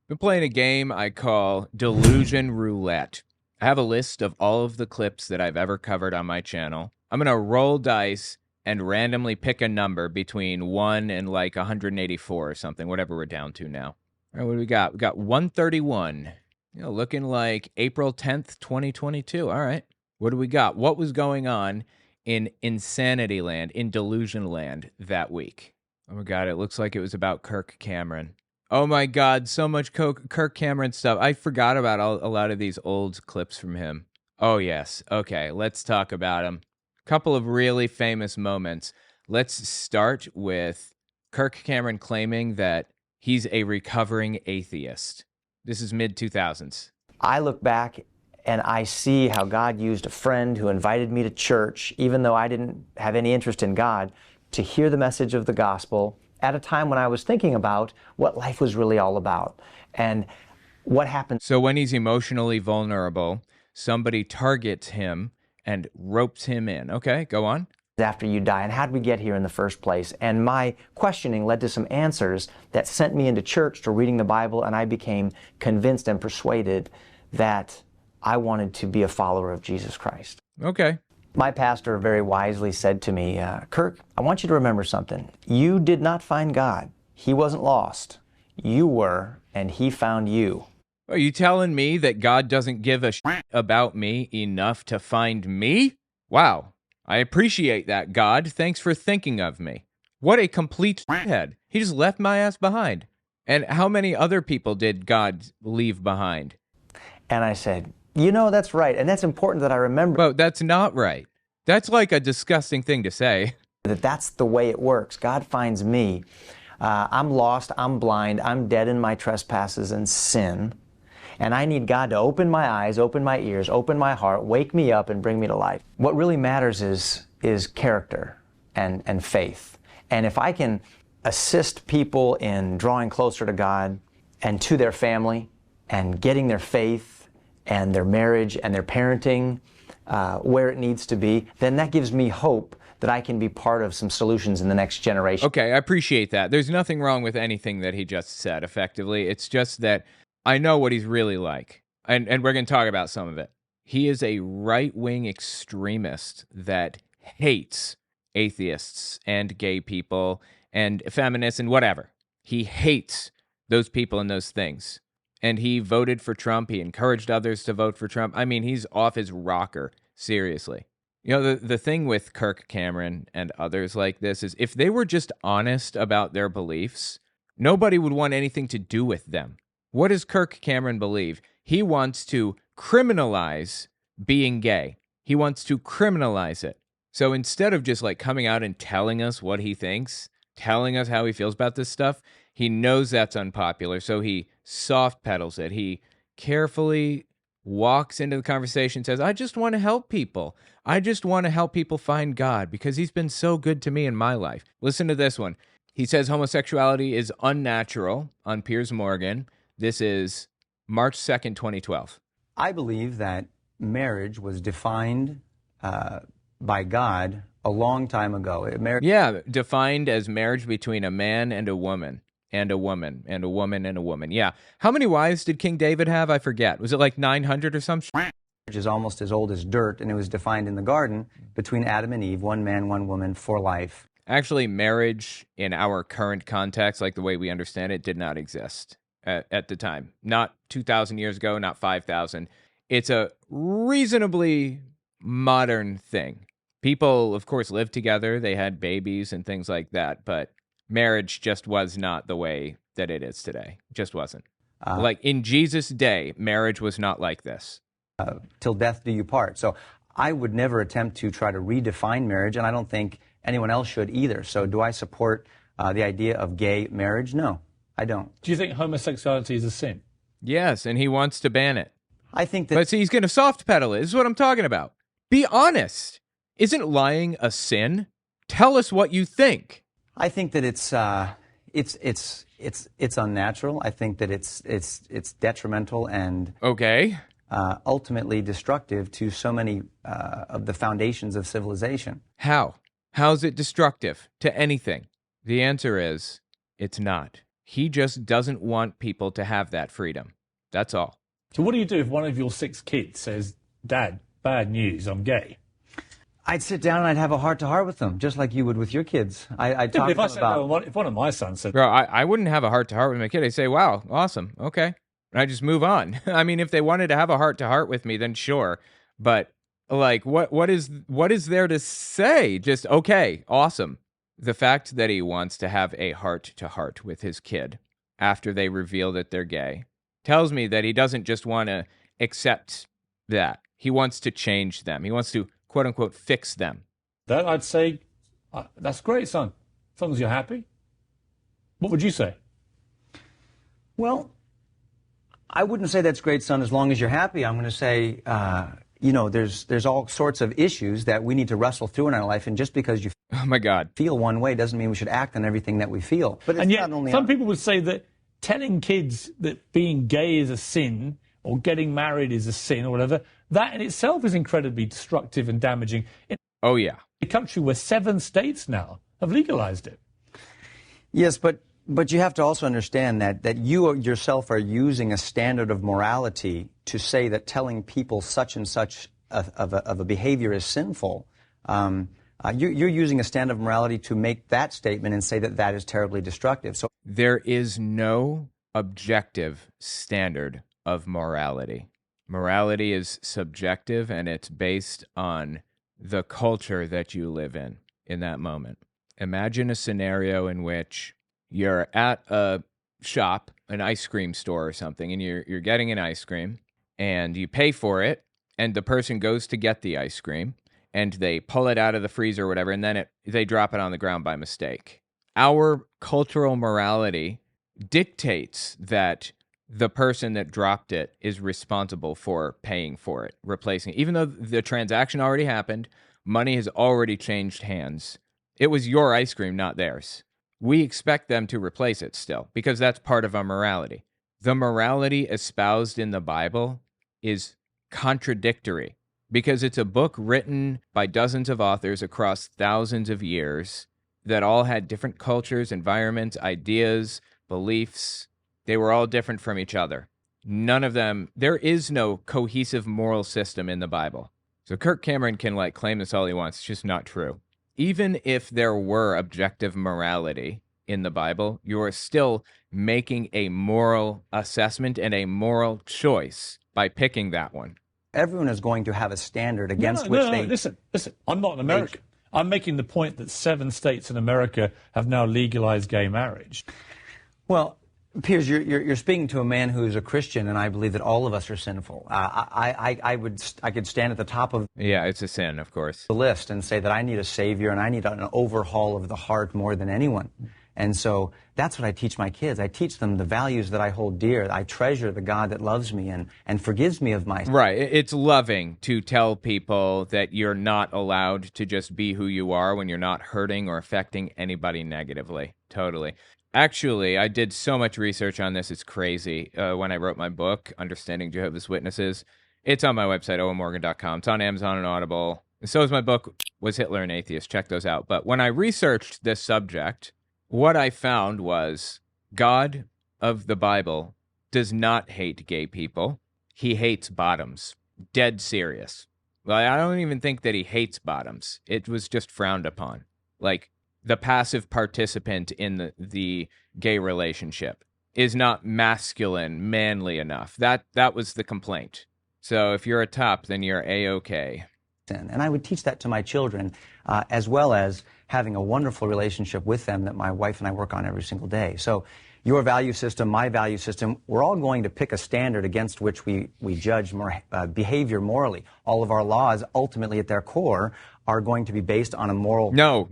Been playing a game I call Delusion Roulette. I have a list of all of the clips that I've ever covered on my channel. I'm going to roll dice and randomly pick a number between 1 and like 184 or something, whatever we're down to now. All right, what do we got? We got 131. Looking like April 10th, 2022. All right. What do we got? What was going on in Insanity Land, in Delusion Land that week? Oh my God, it looks like it was about Kirk Cameron. Oh my God, so much Kirk Cameron stuff. I forgot about a lot of these old clips from him. Oh yes, okay, let's talk about him. Couple of really famous moments. Let's start with Kirk Cameron claiming that he's a recovering atheist. This is mid-2000s. I look back and I see how God used a friend who invited me to church, even though I didn't have any interest in God, to hear the message of the gospel at a time when I was thinking about what life was really all about and what happened. So when he's emotionally vulnerable, somebody targets him and ropes him in. Okay, go on. After you die, and how did we get here in the first place? And my questioning led to some answers that sent me into church to reading the Bible, and I became convinced and persuaded that I wanted to be a follower of Jesus Christ. Okay. My pastor very wisely said to me, Kirk, I want you to remember something. You did not find God. He wasn't lost. You were, and he found you. Are you telling me that God doesn't give a shit about me enough to find me? Wow. I appreciate that, God. Thanks for thinking of me. What a complete head. He just left my ass behind. And how many other people did God leave behind? And I said, you know, that's right. And that's important that I remember. But that's not right. That's like a disgusting thing to say. That's the way it works. God finds me. I'm lost. I'm blind. I'm dead in my trespasses and sin. And I need God to open my eyes, open my ears, open my heart, wake me up and bring me to life. What really matters is character and faith. And if I can assist people in drawing closer to God and to their family and getting their faith and their marriage and their parenting where it needs to be, then that gives me hope that I can be part of some solutions in the next generation. Okay, I appreciate that. There's nothing wrong with anything that he just said, effectively. It's just that I know what he's really like, and we're going to talk about some of it. He is a right-wing extremist that hates atheists and gay people and feminists and whatever. He hates those people and those things. And he voted for Trump. He encouraged others to vote for Trump. I mean, he's off his rocker, seriously. You know, the thing with Kirk Cameron and others like this is if they were just honest about their beliefs, nobody would want anything to do with them. What does Kirk Cameron believe? He wants to criminalize being gay. He wants to criminalize it. So instead of just like coming out and telling us what he thinks, telling us how he feels about this stuff, he knows that's unpopular, so he soft pedals it. He carefully walks into the conversation and says, I just want to help people. I just want to help people find God because he's been so good to me in my life. Listen to this one. He says homosexuality is unnatural on Piers Morgan. This is March 2nd, 2012. I believe that marriage was defined by God a long time ago. Yeah, defined as marriage between a man and a woman, and a woman, and a woman, and a woman. Yeah. How many wives did King David have? I forget. Was it like 900 or something? Marriage is almost as old as dirt, and it was defined in the garden between Adam and Eve, one man, one woman, for life. Actually, marriage in our current context, like the way we understand it, did not exist at the time. Not 2,000 years ago, not 5,000. It's a reasonably modern thing. People, of course, lived together. They had babies and things like that, but marriage just was not the way that it is today. It just wasn't. Like in Jesus' day, marriage was not like this. Till death do you part. So I would never attempt to try to redefine marriage, and I don't think anyone else should either. So do I support the idea of gay marriage? No, I don't. Do you think homosexuality is a sin? Yes, and he wants to ban it. I think that... But see, he's going to soft pedal it. This is what I'm talking about. Be honest. Isn't lying a sin? Tell us what you think. I think that it's unnatural. I think that it's detrimental and ultimately destructive to so many of the foundations of civilization. How? How is it destructive to anything? The answer is, it's not. He just doesn't want people to have that freedom. That's all. So what do you do if one of your 6 kids says, Dad, bad news, I'm gay? I'd sit down and I'd have a heart-to-heart with them, just like you would with your kids. I'd talk to them about... If one of my sons said... Bro, I wouldn't have a heart-to-heart with my kid. I'd say, wow, awesome, okay. And I just move on. I mean, if they wanted to have a heart-to-heart with me, then sure. But, like, what is there to say? Just, okay, awesome. The fact that he wants to have a heart-to-heart with his kid after they reveal that they're gay tells me that he doesn't just want to accept that. He wants to change them. He wants to, quote-unquote, fix them. That I'd say, that's great, son. As long as you're happy. What would you say? Well, I wouldn't say that's great, son, as long as you're happy. I'm going to say, there's all sorts of issues that we need to wrestle through in our life, and just because you Oh, my God. feel one way doesn't mean we should act on everything that we feel. But it's And yet, not only some people would say that telling kids that being gay is a sin or getting married is a sin or whatever, that in itself is incredibly destructive and damaging. In Oh, yeah. a country where 7 states now have legalized it. Yes, but you have to also understand that you yourself are using a standard of morality to say that telling people such and such of a behavior is sinful. You're using a standard of morality to make that statement and say that that is terribly destructive. So There is no objective standard of morality. Morality is subjective, and it's based on the culture that you live in that moment. Imagine a scenario in which you're at a shop, an ice cream store or something, and you're getting an ice cream, and you pay for it, and the person goes to get the ice cream, and they pull it out of the freezer or whatever, and then they drop it on the ground by mistake. Our cultural morality dictates that the person that dropped it is responsible for paying for it, replacing it. Even though the transaction already happened, money has already changed hands. It was your ice cream, not theirs. We expect them to replace it still, because that's part of our morality. The morality espoused in the Bible is contradictory, because it's a book written by dozens of authors across thousands of years that all had different cultures, environments, ideas, beliefs. They were all different from each other. None of them, there is no cohesive moral system in the Bible. So Kirk Cameron can claim this all he wants. It's just not true. Even if there were objective morality in the Bible, you are still making a moral assessment and a moral choice by picking that one. everyone is going to have a standard No, against which they... Listen, I'm not an American. I'm making the point that 7 states in America have now legalized gay marriage. Well, Piers, you're speaking to a man who is a Christian, and I believe that all of us are sinful. I could stand at the top of Yeah, it's a sin, of course. the list and say that I need a savior and I need an overhaul of the heart more than anyone. And so that's what I teach my kids. I teach them the values that I hold dear. I treasure the God that loves me and forgives me of my sins. Right. It's loving to tell people that you're not allowed to just be who you are when you're not hurting or affecting anybody negatively. Totally. Actually, I did so much research on this, it's crazy. When I wrote my book, Understanding Jehovah's Witnesses, it's on my website, owenmorgan.com. It's on Amazon and Audible. And so is my book, Was Hitler an Atheist? Check those out. But when I researched this subject, what I found was God of the Bible does not hate gay people. He hates bottoms. Dead serious. Well, I don't even think that he hates bottoms. It was just frowned upon. Like, the passive participant in the gay relationship is not masculine, manly enough. That was the complaint. So if you're a top, then you're A-okay. And I would teach that to my children, as well as having a wonderful relationship with them that my wife and I work on every single day. So your value system, my value system, we're all going to pick a standard against which we judge behavior morally. All of our laws, ultimately at their core, are going to be based on a moral... No,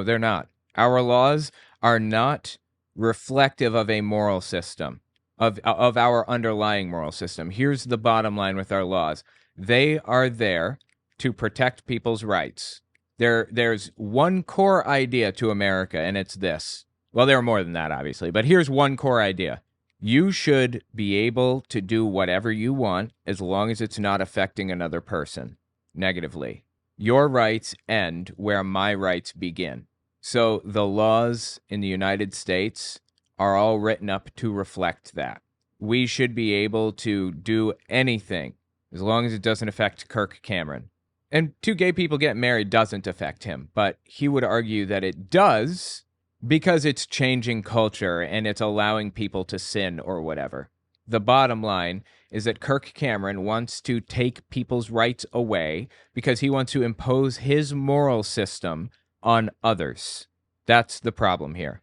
they're not. Our laws are not reflective of a moral system, of our underlying moral system. Here's the bottom line with our laws. They are there to protect people's rights. There's one core idea to America, and it's this. Well, there are more than that, obviously, but here's one core idea. You should be able to do whatever you want as long as it's not affecting another person negatively. Your rights end where my rights begin. So the laws in the United States are all written up to reflect that. We should be able to do anything as long as it doesn't affect Kirk Cameron. And two gay people getting married doesn't affect him, but he would argue that it does because it's changing culture and it's allowing people to sin or whatever. The bottom line is that Kirk Cameron wants to take people's rights away because he wants to impose his moral system on others. That's the problem here.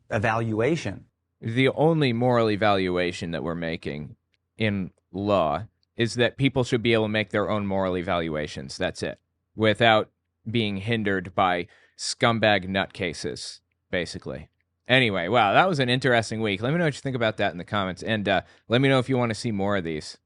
Evaluation. The only moral evaluation that we're making in law is that people should be able to make their own moral evaluations. That's it. Without being hindered by scumbag nutcases, basically. Anyway, wow, that was an interesting week. Let me know what you think about that in the comments. And let me know if you want to see more of these.